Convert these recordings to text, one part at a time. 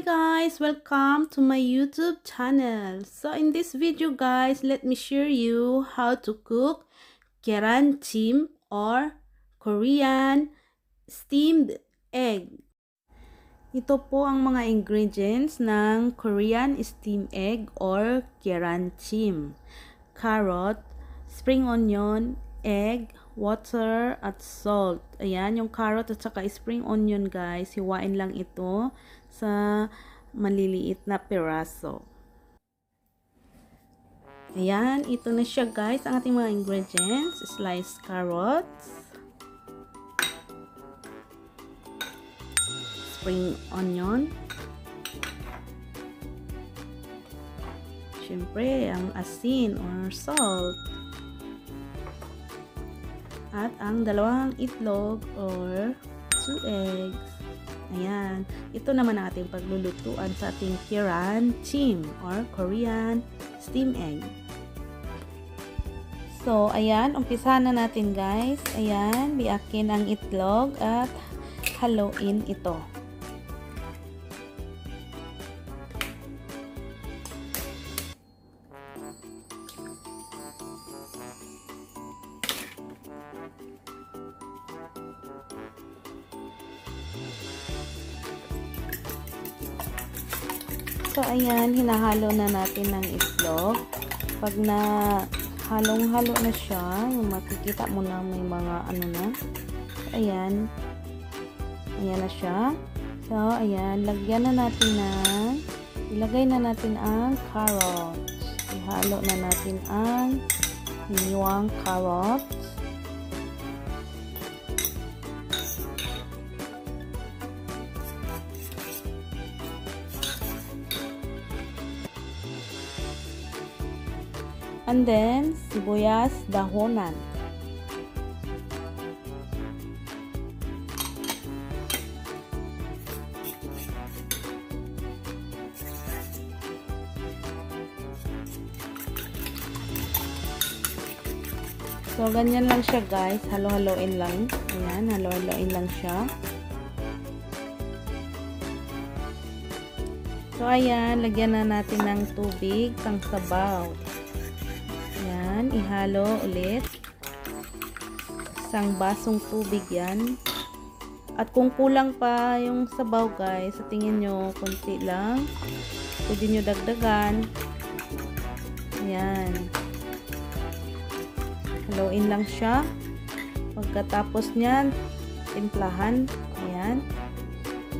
Hi guys, welcome to my YouTube channel. So in this video guys, let me share you how to cook keranjim or Korean steamed egg. Ito po ang mga ingredients ng Korean steamed egg or keranjim. Carrot, spring onion, egg, water, at salt. Ayan, yung carrot at saka spring onion guys, hiwain lang ito sa maliliit na piraso. Ayan, ito na siya guys, ang ating mga ingredients. Sliced carrots, spring onion, syempre ang asin or salt, at ang dalawang itlog or 2 eggs. Ayan, ito naman ang ating paglulutuan sa ating keranjim or Korean steamed egg. So, ayan, umpisa na natin guys. Ayan, biakin ang itlog at haluin ito. So, ayan, hinahalo na natin ng itlog. Pag na halong-halo na siya, makikita mo na may mga ano na. So, ayan. Ayan na siya. So, ayan, lagyan na natin ilagay na natin ang carrots. Ihalo na natin ang hiniwang carrots. And then, sibuyas dahonan. So, ganyan lang siya guys. Halo-haloin lang. Ayan, halo-haloin lang siya. So, ayan, lagyan na natin ng tubig pang sabaw. Ayan, ihalo ulit. Isang basong tubig yan. At kung kulang pa yung sabaw guys, sa tingin nyo, konti lang. Pwede nyo dagdagan. Ayan. Haluin lang siya. Pagkatapos nyan, timplahan. Ayan.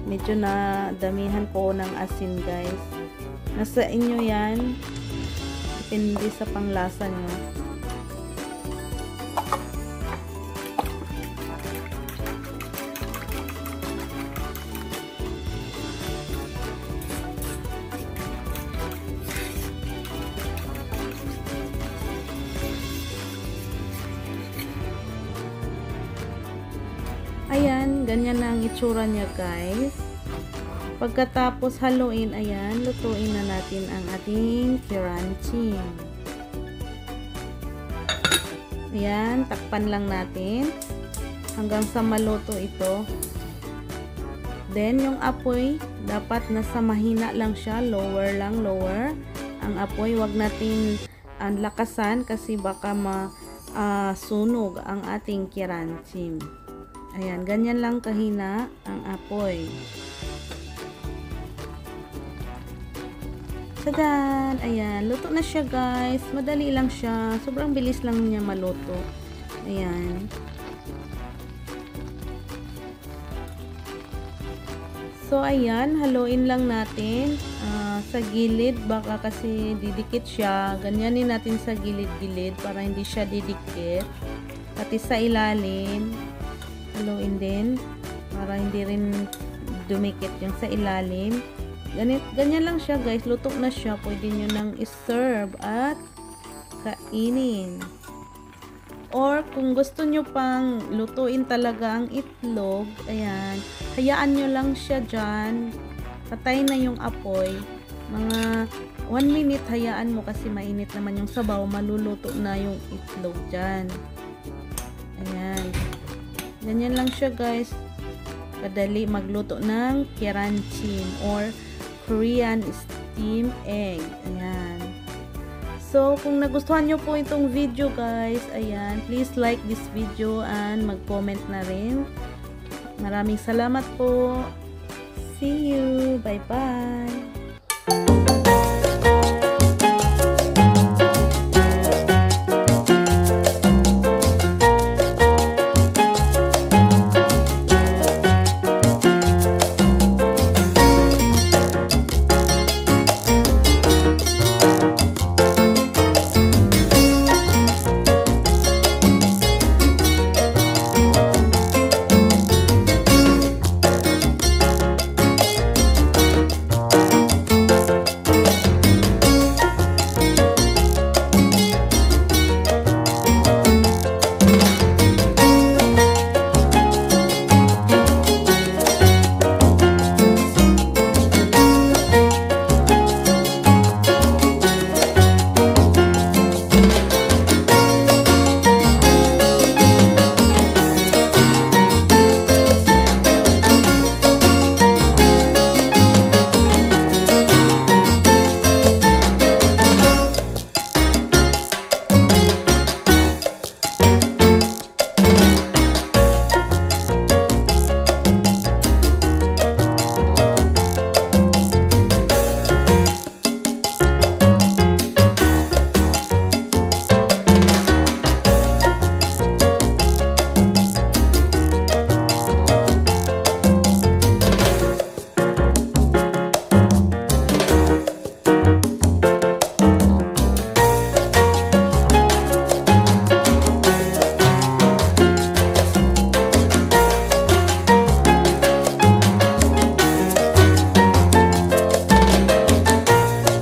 Medyo na damihan ko ng asin guys. Nasa inyo yan. Depende sa panglasa nyo. Ayan, ganyan na ang itsura niya guys. Pagkatapos haluin, ayan, lutuin na natin ang ating keranjim. Ayan, takpan lang natin hanggang sa maluto ito. Then, yung apoy, dapat nasa mahina lang siya, lower lang, lower. Ang apoy, wag natin lakasan kasi baka masunog ang ating keranjim. Ayan, ganyan lang kahina ang apoy. Tadan! Ayan, luto na siya guys. Madali lang siya. Sobrang bilis lang niya maluto. Ayan. So, ayan, haluin lang natin sa gilid. Baka kasi didikit siya. Ganyanin natin sa gilid-gilid para hindi siya didikit. Pati sa ilalim. Haluin din para hindi rin dumikit yung sa ilalim. Ganyan lang siya guys, luto na siya. Pwede nyo nang i-serve at kainin. Or kung gusto nyo pang lutuin talaga ang itlog, ayan, hayaan nyo lang siya dyan. Patay na yung apoy. Mga 1 minute hayaan mo kasi mainit naman yung sabaw. Maluluto na yung itlog dyan. Ayan. Ganyan lang siya guys. Kadali magluto ng keranjim or Korean steamed egg. Ayan. So, kung nagustuhan nyo po itong video guys, ayan, please like this video and mag-comment na rin. Maraming salamat po. See you. Bye-bye.